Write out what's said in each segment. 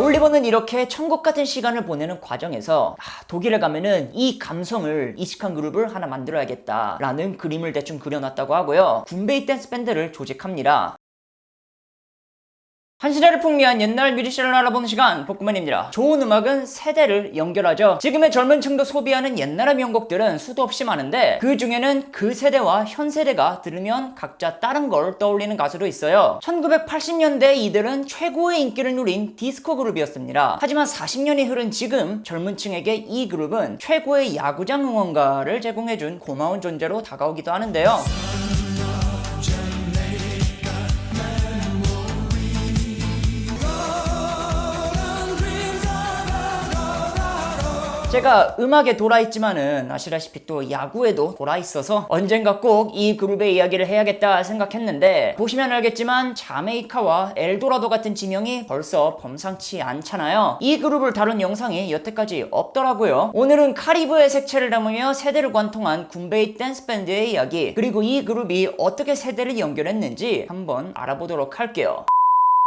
올리버는 이렇게 천국 같은 시간을 보내는 과정에서 독일에 가면은 이 감성을 이식한 그룹을 하나 만들어야겠다 라는 그림을 대충 그려놨다고 하고요. 굼베이 댄스 밴드를 조직합니다. 한 시대를 풍미한 옛날 뮤지션을 알아보는 시간, 복구맨입니다. 좋은 음악은 세대를 연결하죠. 지금의 젊은 층도 소비하는 옛날의 명곡들은 수도 없이 많은데 그 중에는 그 세대와 현 세대가 들으면 각자 다른 걸 떠올리는 가수도 있어요. 1980년대 이들은 최고의 인기를 누린 디스코 그룹이었습니다. 하지만 40년이 흐른 지금 젊은 층에게 이 그룹은 최고의 야구장 응원가를 제공해준 고마운 존재로 다가오기도 하는데요. 제가 음악에 돌아있지만은 아시다시피 또 야구에도 돌아있어서 언젠가 꼭 이 그룹의 이야기를 해야겠다 생각했는데, 보시면 알겠지만 자메이카와 엘도라도 같은 지명이 벌써 범상치 않잖아요. 이 그룹을 다룬 영상이 여태까지 없더라고요. 오늘은 카리브의 색채를 담으며 세대를 관통한 굼베이 댄스 밴드의 이야기, 그리고 이 그룹이 어떻게 세대를 연결했는지 한번 알아보도록 할게요.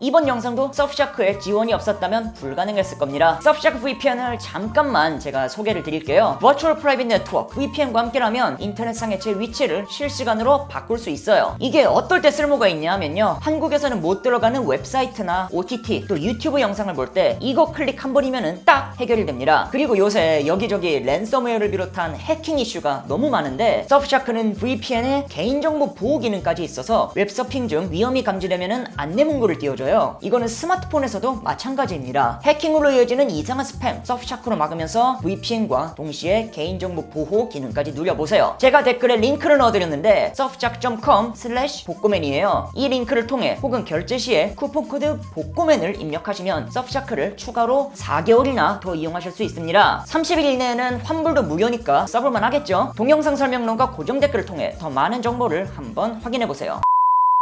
이번 영상도 서프샤크의 지원이 없었다면 불가능했을 겁니다. 서프샤크 VPN을 잠깐만 제가 소개를 드릴게요. 버추얼 프라이빗 네트워크 VPN과 함께라면 인터넷상의 제 위치를 실시간으로 바꿀 수 있어요. 이게 어떨 때 쓸모가 있냐 하면요, 한국에서는 못 들어가는 웹사이트나 OTT 또 유튜브 영상을 볼 때 이거 클릭 한 번이면은 딱 해결이 됩니다. 그리고 요새 여기저기 랜섬웨어를 비롯한 해킹 이슈가 너무 많은데 서프샤크는 VPN에 개인정보 보호 기능까지 있어서 웹서핑 중 위험이 감지되면은 안내 문구를 띄워줘요. 이거는 스마트폰에서도 마찬가지입니다. 해킹으로 이어지는 이상한 스팸 서프샤크로 막으면서 VPN과 동시에 개인정보 보호 기능까지 누려보세요. 제가 댓글에 링크를 넣어드렸는데 surfshark.com/복고맨이에요. 이 링크를 통해 혹은 결제시에 쿠폰코드 복고맨을 입력하시면 서프샤크를 추가로 4개월이나 더 이용하실 수 있습니다. 30일 이내에는 환불도 무료니까 써볼만 하겠죠? 동영상 설명란과 고정 댓글을 통해 더 많은 정보를 한번 확인해보세요.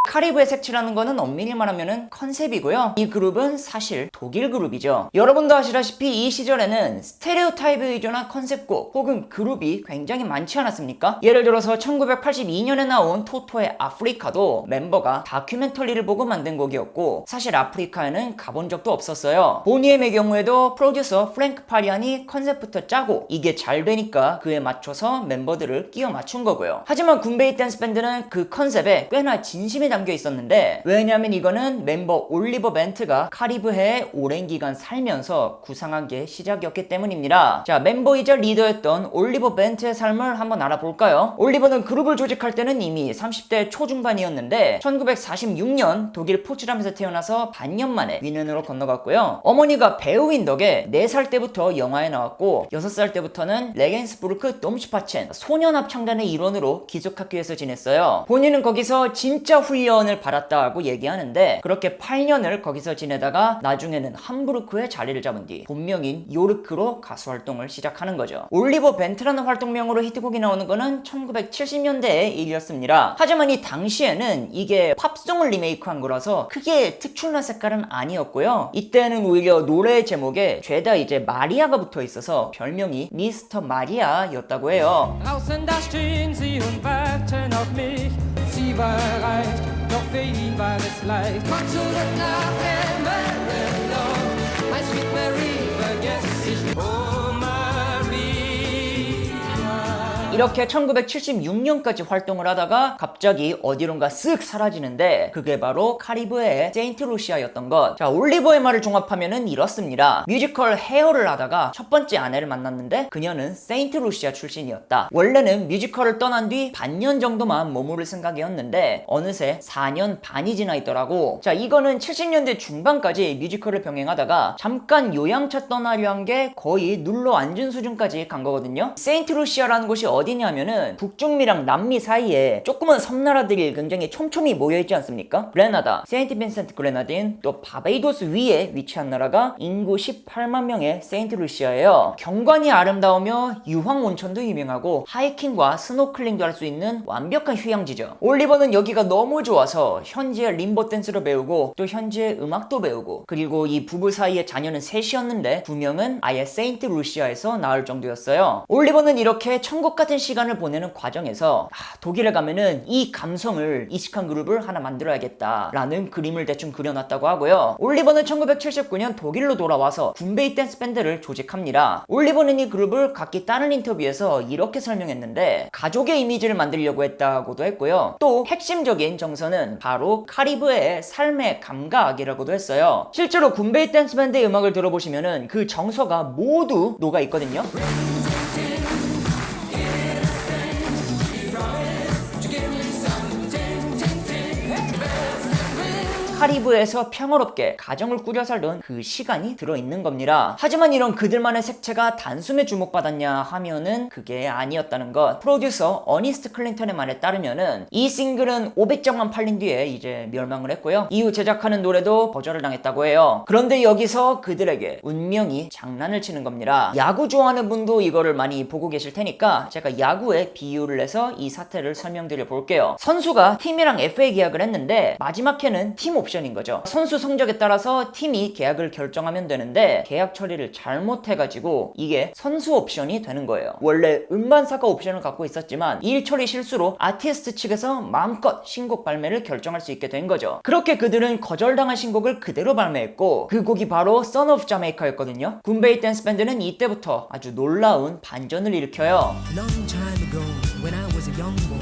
카리브의 색채라는 거는 엄밀히 말하면은 컨셉이고요. 이 그룹은 사실 독일 그룹이죠. 여러분도 아시다시피 이 시절에는 스테레오타입에 의존한 컨셉곡 혹은 그룹이 굉장히 많지 않았습니까? 예를 들어서 1982년에 나온 토토의 아프리카도 멤버가 다큐멘터리를 보고 만든 곡이었고, 사실 아프리카에는 가본 적도 없었어요. 보니엠의 경우에도 프로듀서 프랭크 파리안이 컨셉부터 짜고 이게 잘 되니까 그에 맞춰서 멤버들을 끼워 맞춘 거고요. 하지만 굼베이 댄스 밴드는 그 컨셉에 꽤나 진심이 담겨 있었는데, 왜냐면 이거는 멤버 올리버 벤트가 카리브해에 오랜 기간 살면서 구상한 게 시작이었기 때문입니다. 자, 멤버이자 리더였던 올리버 벤트의 삶을 한번 알아볼까요? 올리버는 그룹을 조직할 때는 이미 30대 초중반이었는데 1946년 독일 포츠담에서 태어나서 반년 만에 위넨으로 건너갔고요. 어머니가 배우인 덕에 4살 때부터 영화에 나왔고 6살 때부터는 레겐스부르크 돔슈파첸 소년 합창단의 일원으로 기숙학교에서 지냈어요. 본인은 거기서 진짜 훈련을 받았다고 얘기하는데, 그렇게 8년을 거기서 지내다가 나중에는 함부르크에 자리를 잡은 뒤 본명인 요르크로 가수 활동을 시작하는 거죠. 올리버 벤트라는 활동명으로 히트곡이 나오는 거는 1970년대의 일이었습니다. 하지만 이 당시에는 이게 팝송을 리메이크한 거라서 크게 특출난 색깔은 아니었고요. 이때는 오히려 노래의 제목에 죄다 이제 마리아가 붙어 있어서 별명이 미스터 마리아였다고 해요. Doch für ihn war es leicht. Komm zurück nach Amarillo, my sweet Mary, vergiss dich nicht. Oh Maria. 이렇게 1976년까지 활동을 하다가 갑자기 어디론가 쓱 사라지는데, 그게 바로 카리브해의 세인트 루시아였던 것. 자, 올리버의 말을 종합하면은 이렇습니다. 뮤지컬 헤어를 하다가 첫 번째 아내를 만났는데 그녀는 세인트 루시아 출신이었다. 원래는 뮤지컬을 떠난 뒤 반년 정도만 머무를 생각이었는데 어느새 4년 반이 지나 있더라고. 자, 이거는 70년대 중반까지 뮤지컬을 병행하다가 잠깐 요양차 떠나려 한 게 거의 눌러 앉은 수준까지 간 거거든요. 세인트 루시아라는 곳이 어디냐면은 북중미랑 남미 사이에 조그만 섬나라들이 굉장히 촘촘히 모여있지 않습니까? 그레나다, 세인트 빈센트 그레나딘, 또 바베이도스 위에 위치한 나라가 인구 18만 명의 세인트 루시아예요. 경관이 아름다우며 유황 온천도 유명하고 하이킹과 스노클링도 할 수 있는 완벽한 휴양지죠. 올리버는 여기가 너무 좋아서 현지의 림보 댄스를 배우고 또 현지의 음악도 배우고, 그리고 이 부부 사이에 자녀는 셋이었는데 2명은 아예 세인트 루시아에서 낳을 정도였어요. 올리버는 이렇게 천국 같은 똑같은 시간을 보내는 과정에서 독일에 가면은 이 감성을 이식한 그룹을 하나 만들어야겠다 라는 그림을 대충 그려놨다고 하고요. 올리버는 1979년 독일로 돌아와서 굼베이 댄스 밴드를 조직합니다. 올리버는 이 그룹을 각기 다른 인터뷰에서 이렇게 설명했는데 가족의 이미지를 만들려고 했다고도 했고요. 또 핵심적인 정서는 바로 카리브해의 삶의 감각이라고도 했어요. 실제로 굼베이 댄스 밴드의 음악을 들어보시면은 그 정서가 모두 녹아 있거든요. 카리브에서 평화롭게 가정을 꾸려 살던 그 시간이 들어있는 겁니다. 하지만 이런 그들만의 색채가 단숨에 주목받았냐 하면은 그게 아니었다는 것. 프로듀서 어니스트 클린턴의 말에 따르면은 이 싱글은 500장만 팔린 뒤에 이제 멸망을 했고요. 이후 제작하는 노래도 거절을 당했다고 해요. 그런데 여기서 그들에게 운명이 장난을 치는 겁니다. 야구 좋아하는 분도 이거를 많이 보고 계실 테니까 제가 야구에 비유를 해서 이 사태를 설명드려 볼게요. 선수가 팀이랑 FA 계약을 했는데 마지막 해는 팀 옵션 인 거죠. 선수 성적에 따라서 팀이 계약을 결정하면 되는데 계약 처리를 잘못해가지고 이게 선수 옵션이 되는 거예요. 원래 음반사가 옵션을 갖고 있었지만 일 처리 실수로 아티스트 측에서 마음껏 신곡 발매를 결정할 수 있게 된 거죠. 그렇게 그들은 거절당한 신곡을 그대로 발매했고 그 곡이 바로 Son of Jamaica였거든요. 굼베이 댄스 밴드는 이때부터 아주 놀라운 반전을 일으켜요. Long time ago, when I was a young boy.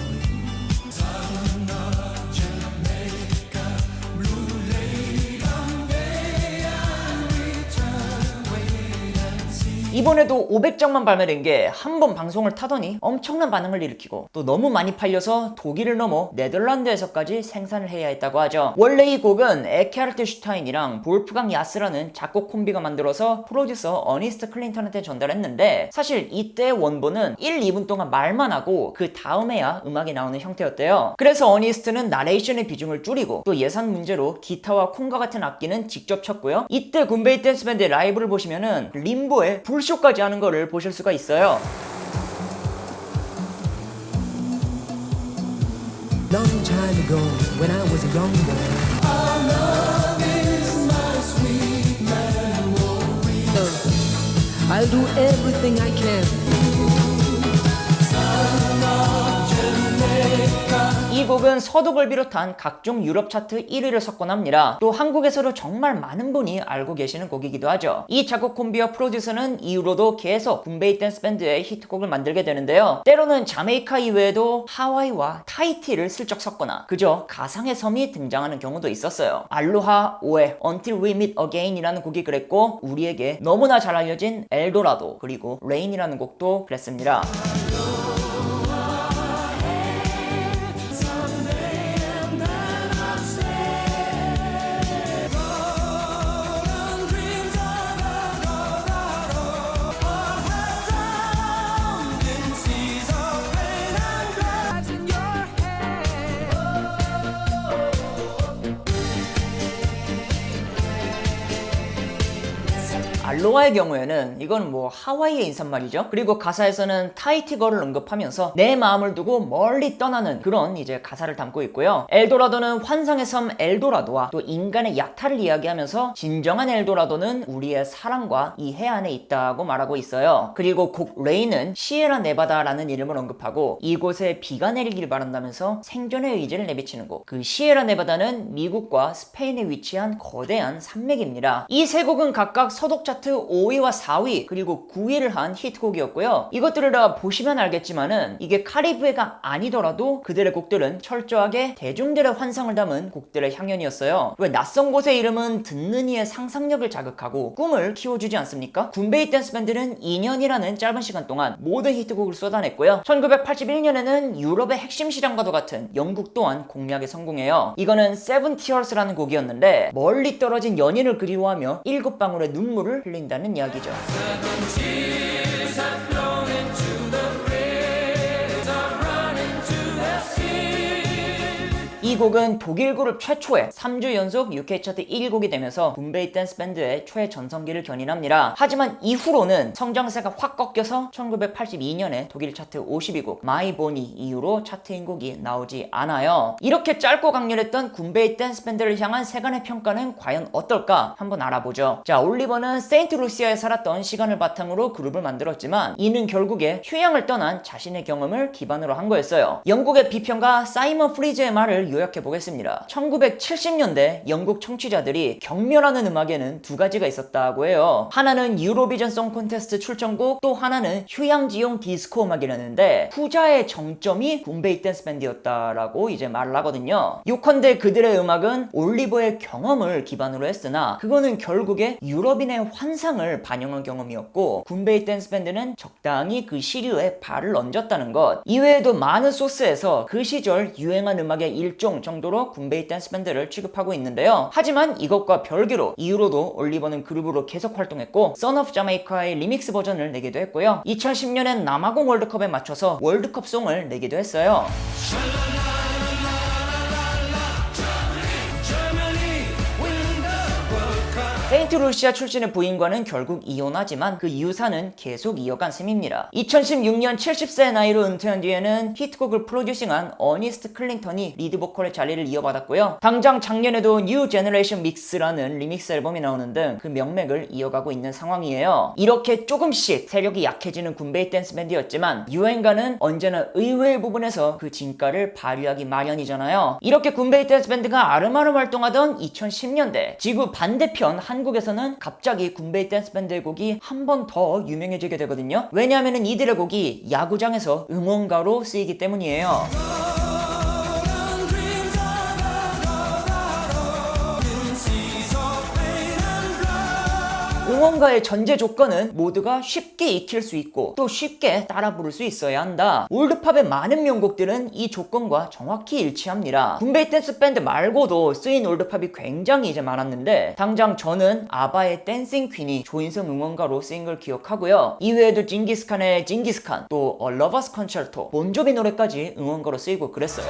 이번에도 500장만 발매된 게 한 번 방송을 타더니 엄청난 반응을 일으키고 또 너무 많이 팔려서 독일을 넘어 네덜란드에서까지 생산을 해야 했다고 하죠. 원래 이 곡은 에케하르트 슈타인이랑 볼프강 야스라는 작곡 콤비가 만들어서 프로듀서 어니스트 클린턴한테 전달했는데 사실 이때 원본은 1, 2분 동안 말만 하고 그 다음에야 음악이 나오는 형태였대요. 그래서 어니스트는 나레이션의 비중을 줄이고 또 예산 문제로 기타와 콩과 같은 악기는 직접 쳤고요. 이때 굼베이 댄스 밴드의 라이브를 보시면은 림보의 쇼까지 하는 거를 보실 수가 있어요. Long time ago, when I was a young boy. Our love is my sweet memory. I'll do everything I can. 이 곡은 서독을 비롯한 각종 유럽 차트 1위를 석권합니다. 또 한국에서도 정말 많은 분이 알고 계시는 곡이기도 하죠. 이 작곡 콤비와 프로듀서는 이후로도 계속 굼베이 댄스 밴드의 히트곡을 만들게 되는데요. 때로는 자메이카 이외에도 하와이와 타히티를 슬쩍 섞거나 그저 가상의 섬이 등장하는 경우도 있었어요. 알로하, 오에, Until We Meet Again 이라는 곡이 그랬고 우리에게 너무나 잘 알려진 엘도라도 그리고 레인이라는 곡도 그랬습니다. 알로하의 경우에는 이건 뭐 하와이의 인사말이죠. 그리고 가사에서는 타히티거를 언급하면서 내 마음을 두고 멀리 떠나는 그런 이제 가사를 담고 있고요. 엘도라도는 환상의 섬 엘도라도와 또 인간의 약탈을 이야기하면서 진정한 엘도라도는 우리의 사랑과 이 해안에 있다고 말하고 있어요. 그리고 곡 레인은 시에라 네바다라는 이름을 언급하고 이곳에 비가 내리길 바란다면서 생존의 의지를 내비치는 곡. 그 시에라 네바다는 미국과 스페인에 위치한 거대한 산맥입니다. 이 세 곡은 각각 서독 차트 5위와 4위 그리고 9위를 한 히트곡이었고요. 이것들을 다 보시면 알겠지만은 이게 카리브해가 아니더라도 그들의 곡들은 철저하게 대중들의 환상을 담은 곡들의 향연이었어요. 왜 낯선 곳의 이름은 듣는 이의 상상력을 자극하고 꿈을 키워주지 않습니까? 굼베이 댄스 밴드는 2년이라는 짧은 시간 동안 모든 히트곡을 쏟아냈고요. 1981년에는 유럽의 핵심 시장과도 같은 영국 또한 공략에 성공해요. 이거는 Seven Tears라는 곡이었는데 멀리 떨어진 연인을 그리워하며 7방울의 눈물을 흘린다는 이야기죠. 이 곡은 독일 그룹 최초의 3주 연속 UK 차트 1위곡이 되면서 굼베이 댄스 밴드의 최전성기를 견인합니다. 하지만 이후로는 성장세가 확 꺾여서 1982년에 독일 차트 52곡 My Bonnie 이후로 차트인 곡이 나오지 않아요. 이렇게 짧고 강렬했던 굼베이 댄스 밴드를 향한 세간의 평가는 과연 어떨까 한번 알아보죠. 자, 올리버는 세인트루시아에 살았던 시간을 바탕으로 그룹을 만들었지만 이는 결국에 휴양을 떠난 자신의 경험을 기반으로 한 거였어요. 영국의 비평가 사이먼 프리즈의 말을 요약해 보겠습니다. 1970년대 영국 청취자들이 경멸하는 음악에는 두 가지가 있었다고 해요. 하나는 유로비전 송 콘테스트 출전곡, 또 하나는 휴양지용 디스코 음악이라는데 후자의 정점이 굼베이 댄스 밴드였다라고 이제 말을 하거든요. 요컨대 그들의 음악은 올리버의 경험을 기반으로 했으나 그거는 결국에 유럽인의 환상을 반영한 경험이었고 굼베이 댄스 밴드는 적당히 그 시류에 발을 얹었다는 것. 이외에도 많은 소스에서 그 시절 유행한 음악의 일종 정도로 굼베이 댄스 밴드를 취급하고 있는데요. 하지만 이것과 별개로 이후로도 올리버는 그룹으로 계속 활동했고 Son of Jamaica의 리믹스 버전을 내기도 했고요. 2010년엔 남아공 월드컵에 맞춰서 월드컵 송을 내기도 했어요. 세인트루시아 출신의 부인과는 결국 이혼하지만 그 유산은 계속 이어간 셈입니다. 2016년 70세의 나이로 은퇴한 뒤에는 히트곡을 프로듀싱한 어니스트 클린턴이 리드 보컬의 자리를 이어받았고요. 당장 작년에도 뉴 제너레이션 믹스라는 리믹스 앨범이 나오는 등 그 명맥을 이어가고 있는 상황이에요. 이렇게 조금씩 세력이 약해지는 굼베이 댄스 밴드였지만 유행가는 언제나 의외의 부분에서 그 진가를 발휘하기 마련이잖아요. 이렇게 굼베이 댄스 밴드가 아름아름 활동하던 2010년대 지구 반대편 한국에서는 갑자기 굼베이 댄스 밴드의 곡이 한 번 더 유명해지게 되거든요. 왜냐하면 이들의 곡이 야구장에서 응원가로 쓰이기 때문이에요. 응원가의 전제 조건은 모두가 쉽게 익힐 수 있고 또 쉽게 따라 부를 수 있어야 한다. 올드팝의 많은 명곡들은 이 조건과 정확히 일치합니다. 굼베이 댄스 밴드 말고도 쓰인 올드팝이 굉장히 이제 많았는데 당장 저는 아바의 댄싱 퀸이 조인성 응원가로 쓰인 걸 기억하고요. 이외에도 징기스칸의 징기스칸, 또 A Lover's Concerto, 본조비 노래까지 응원가로 쓰이고 그랬어요.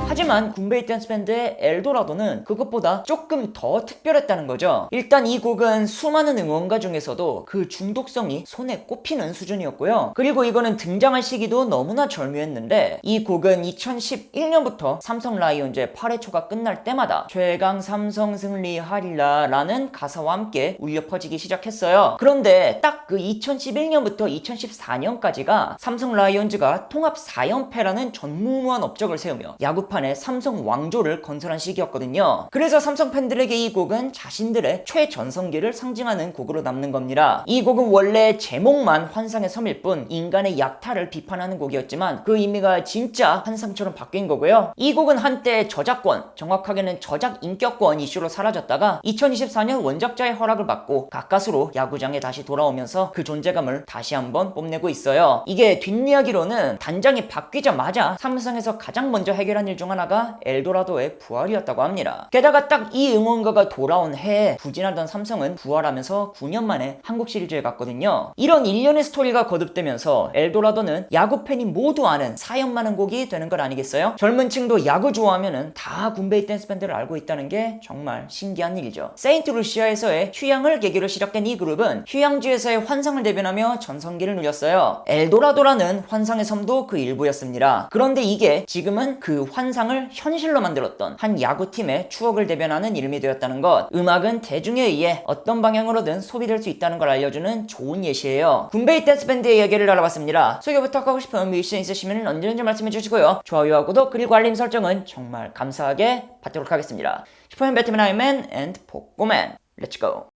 하지만 굼베이 댄스 밴드의 엘도라도는 그것보다 조금 더 특별했다는 거죠. 일단 이 곡은 수많은 응원가 중에서도 그 중독성이 손에 꼽히는 수준이었고요. 그리고 이거는 등장한 시기도 너무나 절묘했는데 이 곡은 2011년부터 삼성 라이온즈의 8회 초가 끝날 때마다 최강 삼성 승리하리라 라는 가사와 함께 울려 퍼지기 시작했어요. 그런데 딱 그 2011년부터 2014년까지가 삼성 라이온즈가 통합 4연패라는 전무후무한 업적을 세우며 야구판에 삼성 왕조를 건설한 시기였거든요. 그래서 삼성 팬들에게 이 곡은 자신들의 최전성기를 상징하는 곡으로 남는 겁니다. 이 곡은 원래 제목만 환상의 섬일 뿐 인간의 약탈을 비판하는 곡이었지만 그 의미가 진짜 환상처럼 바뀐 거고요. 이 곡은 한때 저작권, 정확하게는 저작 인격권 이슈로 사라졌다가 2024년 원작자의 허락을 받고 가까스로 야구장에 다시 돌아오면서 그 존재감을 다시 한번 뽐내고 있어요. 이게 뒷이야기로는 단장이 바뀌자마자 삼성에서 가장 먼저 해결한 일 중 하나가 엘도라도의 부활이었다고 합니다. 게다가 딱 이 응원가가 돌아온 해에 부진하던 삼성은 부활하면서 9년 만에 한국 시리즈에 갔거든요. 이런 일련의 스토리가 거듭되면서 엘도라도는 야구 팬이 모두 아는 사연 많은 곡이 되는 것 아니겠어요? 젊은 층도 야구 좋아하면은 다 굼베이 댄스 밴드를 알고 있다는 게 정말 신기한 일이죠. 세인트루시아에서의 휴양을 계기로 시작된 이 그룹은 휴양지에서의 환상을 대변하며 전성기를 누렸어요. 엘도라도라는 환상의 섬도 그 일부였습니다. 그런데 이게 지금은 그 환상을 현실로 만들었던 한 야구팀의 추억을 대변하는 이름이 되었다는 것. 음악은 대중에 의해 어떤 방향으로든 소비될 수 있다는 걸 알려주는 좋은 예시예요. 굼베이 댄스 밴드의 이야기를 알아봤습니다. 소개 부탁하고 싶은 뮤지션 있으시면 언제든지 말씀해 주시고요. 좋아요와 구독 그리고 알림 설정은 정말 감사하게 받도록 하겠습니다. 슈퍼맨 배트맨 아이맨 앤드 복고맨 렛츠고.